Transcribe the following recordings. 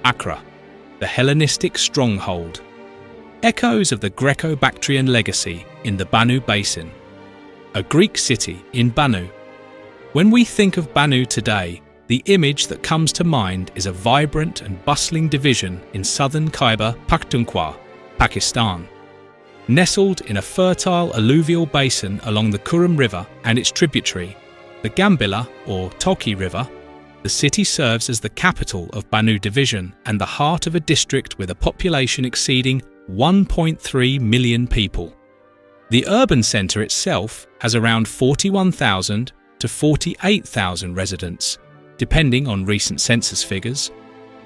Akra, the Hellenistic stronghold. Echoes of the Greco-Bactrian legacy in the Bannu Basin. A Greek city in Bannu. When we think of Bannu today, the image that comes to mind is a vibrant and bustling division in southern Khyber Pakhtunkhwa, Pakistan. Nestled in a fertile alluvial basin along the Kurram River and its tributary, the Gambela or Toki River, the city serves as the capital of Bannu Division and the heart of a district with a population exceeding 1.3 million people. The urban centre itself has around 41,000 to 48,000 residents, depending on recent census figures,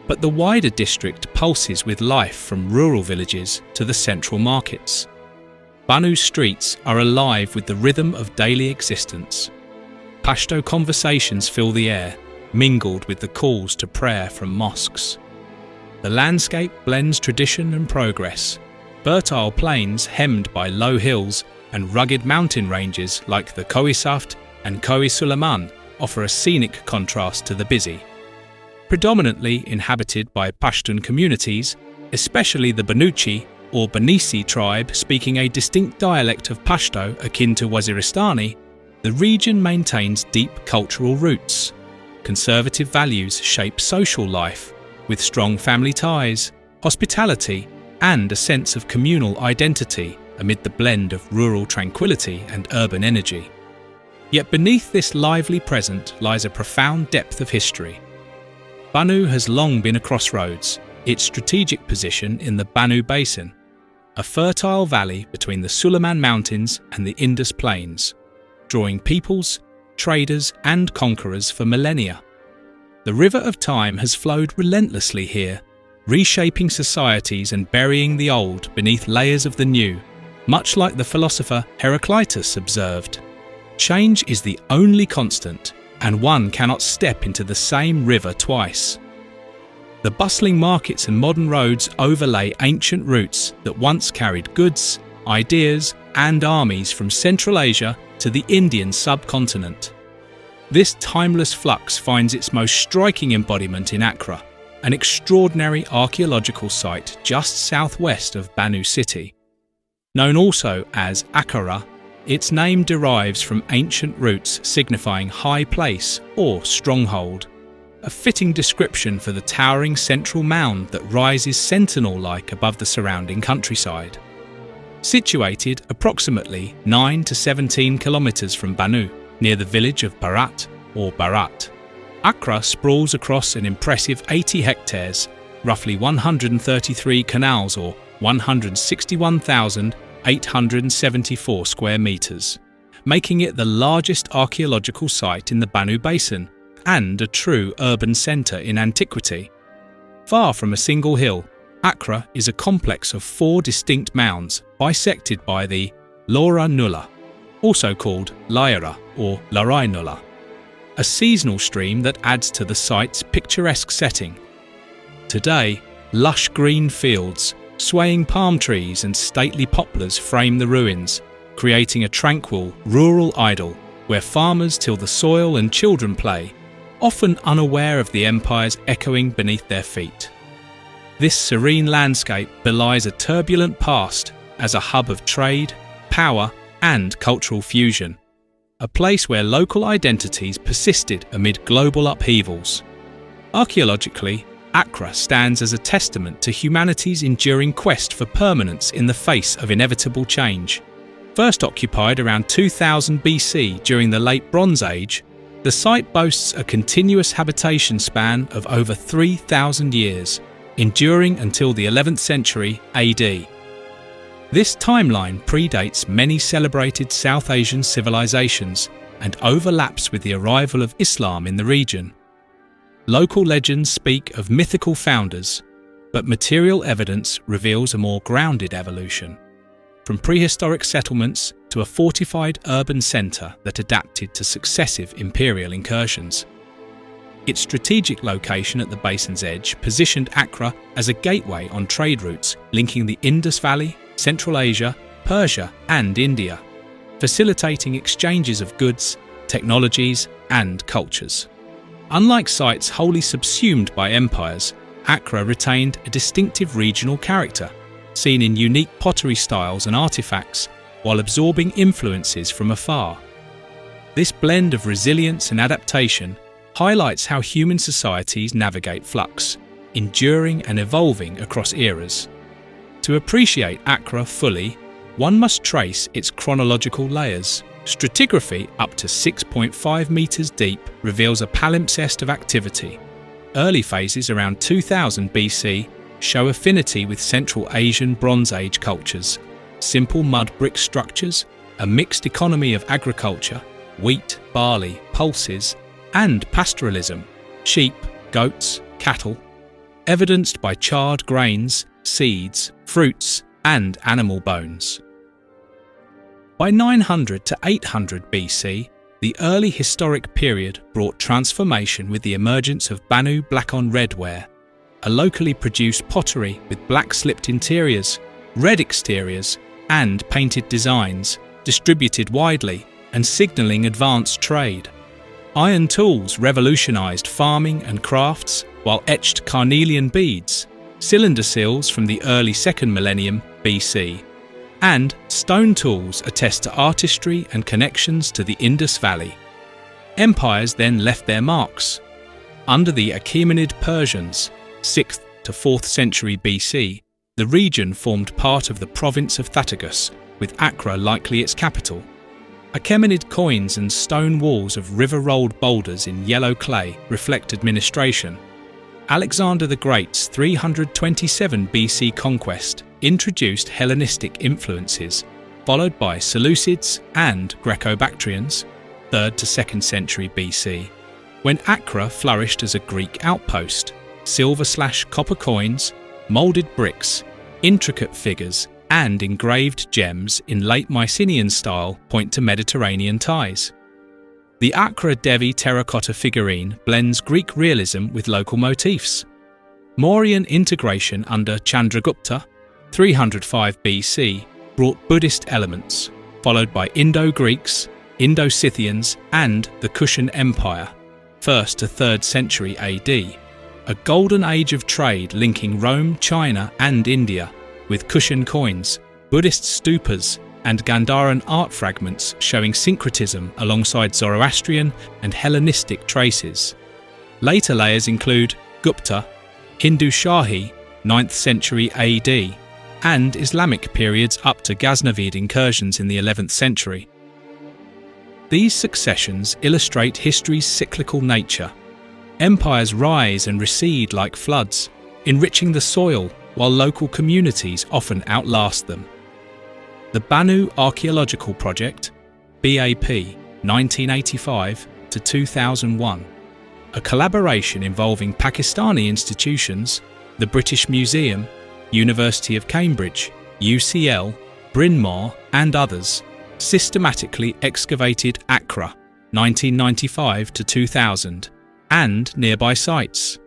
but the wider district pulses with life from rural villages to the central markets. Bannu's streets are alive with the rhythm of daily existence. Pashto conversations fill the air, mingled with the calls to prayer from mosques. The landscape blends tradition and progress. Fertile plains hemmed by low hills and rugged mountain ranges like the Kohisaft and Kohi Suleiman offer a scenic contrast to the busy. Predominantly inhabited by Pashtun communities, especially the Bannuchi or Banisi tribe speaking a distinct dialect of Pashto akin to Waziristani, the region maintains deep cultural roots. Conservative values shape social life, with strong family ties, hospitality, and a sense of communal identity amid the blend of rural tranquility and urban energy. Yet beneath this lively present lies a profound depth of history. Bannu has long been a crossroads, its strategic position in the Bannu Basin, a fertile valley between the Suleiman Mountains and the Indus Plains, drawing peoples, traders and conquerors for millennia. The river of time has flowed relentlessly here, reshaping societies and burying the old beneath layers of the new, much like the philosopher Heraclitus observed. Change is the only constant, and one cannot step into the same river twice. The bustling markets and modern roads overlay ancient routes that once carried goods, ideas, and armies from Central Asia to the Indian subcontinent. This timeless flux finds its most striking embodiment in Akra, an extraordinary archaeological site just southwest of Bannu city. Known also as Akra, its name derives from ancient roots signifying high place or stronghold, a fitting description for the towering central mound that rises sentinel-like above the surrounding countryside. Situated approximately 9 to 17 kilometres from Bannu, near the village of Bharat or Bharat, Akra sprawls across an impressive 80 hectares, roughly 133 canals or 161,874 square metres, making it the largest archaeological site in the Bannu Basin and a true urban centre in antiquity. Far from a single hill, Akra is a complex of 4 distinct mounds bisected by the Laura Nulla, also called Lyra or Larai Nulla, a seasonal stream that adds to the site's picturesque setting. Today, lush green fields, swaying palm trees and stately poplars frame the ruins, creating a tranquil, rural idyll where farmers till the soil and children play, often unaware of the empires echoing beneath their feet. This serene landscape belies a turbulent past as a hub of trade, power, and cultural fusion, a place where local identities persisted amid global upheavals. Archaeologically, Akra stands as a testament to humanity's enduring quest for permanence in the face of inevitable change. First occupied around 2000 BC during the Late Bronze Age, the site boasts a continuous habitation span of over 3,000 years, enduring until the 11th century AD. This timeline predates many celebrated South Asian civilizations and overlaps with the arrival of Islam in the region. Local legends speak of mythical founders, but material evidence reveals a more grounded evolution, from prehistoric settlements to a fortified urban centre that adapted to successive imperial incursions. Its strategic location at the basin's edge positioned Akra as a gateway on trade routes linking the Indus Valley, Central Asia, Persia and India, facilitating exchanges of goods, technologies and cultures. Unlike sites wholly subsumed by empires, Akra retained a distinctive regional character, seen in unique pottery styles and artifacts, while absorbing influences from afar. This blend of resilience and adaptation highlights how human societies navigate flux, enduring and evolving across eras. To appreciate Akra fully, one must trace its chronological layers. Stratigraphy up to 6.5 meters deep reveals a palimpsest of activity. Early phases around 2000 BC show affinity with Central Asian Bronze Age cultures, simple mud brick structures, a mixed economy of agriculture, wheat, barley, pulses, and pastoralism, sheep, goats, cattle, evidenced by charred grains, seeds, fruits, and animal bones. By 900 to 800 BC, the early historic period brought transformation with the emergence of Bannu Black-on-Red Ware, a locally produced pottery with black slipped interiors, red exteriors, and painted designs, distributed widely and signalling advanced trade. Iron tools revolutionized farming and crafts, while etched carnelian beads, cylinder seals from the early 2nd millennium BC, and stone tools attest to artistry and connections to the Indus Valley. Empires then left their marks. Under the Achaemenid Persians, 6th to 4th century BC, the region formed part of the province of Thatagus, with Akra likely its capital. Achaemenid coins and stone walls of river-rolled boulders in yellow clay reflect administration. Alexander the Great's 327 BC conquest introduced Hellenistic influences, followed by Seleucids and Greco-Bactrians, 3rd to 2nd century BC, when Akra flourished as a Greek outpost. Silver/copper coins, moulded bricks, intricate figures, and engraved gems in late Mycenaean style point to Mediterranean ties. The Akra Devi terracotta figurine blends Greek realism with local motifs. Mauryan integration under Chandragupta, 305 BC, brought Buddhist elements, followed by Indo-Greeks, Indo-Scythians, and the Kushan Empire, 1st to 3rd century AD, a golden age of trade linking Rome, China, and India, with Kushan coins, Buddhist stupas, and Gandharan art fragments showing syncretism alongside Zoroastrian and Hellenistic traces. Later layers include Gupta, Hindu Shahi, 9th century AD, and Islamic periods up to Ghaznavid incursions in the 11th century. These successions illustrate history's cyclical nature. Empires rise and recede like floods, enriching the soil while local communities often outlast them. The Bannu Archaeological Project, BAP 1985 to 2001, a collaboration involving Pakistani institutions, the British Museum, University of Cambridge, UCL, Bryn Mawr, and others, systematically excavated Akra 1995 to 2000 and nearby sites.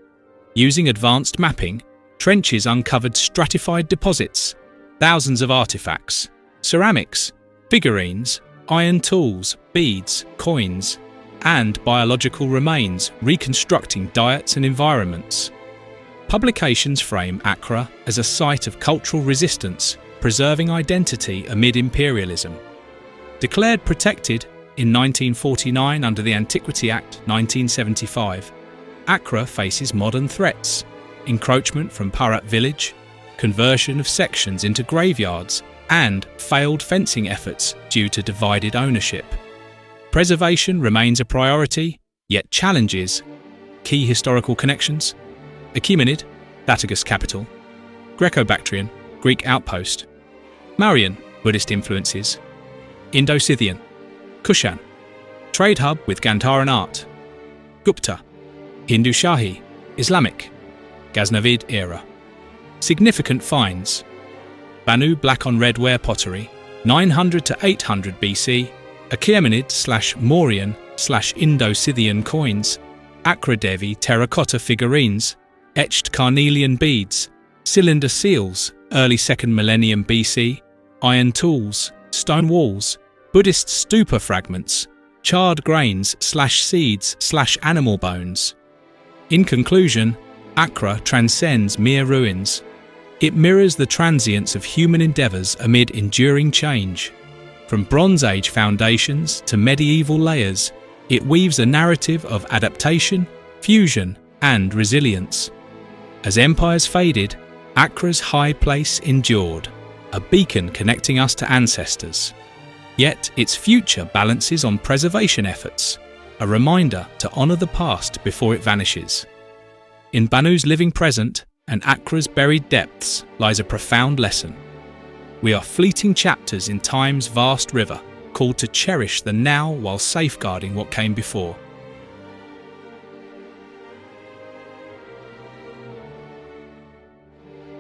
Using advanced mapping, trenches uncovered stratified deposits, thousands of artifacts, ceramics, figurines, iron tools, beads, coins, and biological remains reconstructing diets and environments. Publications frame Akra as a site of cultural resistance, preserving identity amid imperialism. Declared protected in 1949 under the Antiquity Act 1975, Akra faces modern threats: encroachment from Parat village, conversion of sections into graveyards, and failed fencing efforts due to divided ownership. Preservation remains a priority, yet challenges. Key historical connections: Achaemenid, Thatagus capital; Greco-Bactrian, Greek outpost; Mauryan, Buddhist influences; Indo-Scythian; Kushan, trade hub with Gandharan art; Gupta, Hindu Shahi, Islamic; Ghaznavid era. Significant finds: Bannu Black-on-Red Ware pottery, 900 to 800 BC, Achaemenid/Mauryan/Indo-Scythian coins, Akra Devi terracotta figurines, etched carnelian beads, cylinder seals, early 2nd millennium BC, iron tools, stone walls, Buddhist stupa fragments, charred grains/seeds/animal bones. In conclusion, Akra transcends mere ruins. It mirrors the transience of human endeavours amid enduring change. From Bronze Age foundations to medieval layers, it weaves a narrative of adaptation, fusion, and resilience. As empires faded, Akra's high place endured, a beacon connecting us to ancestors. Yet its future balances on preservation efforts, a reminder to honour the past before it vanishes. In Bannu's living present and Akra's buried depths lies a profound lesson. We are fleeting chapters in time's vast river, called to cherish the now while safeguarding what came before.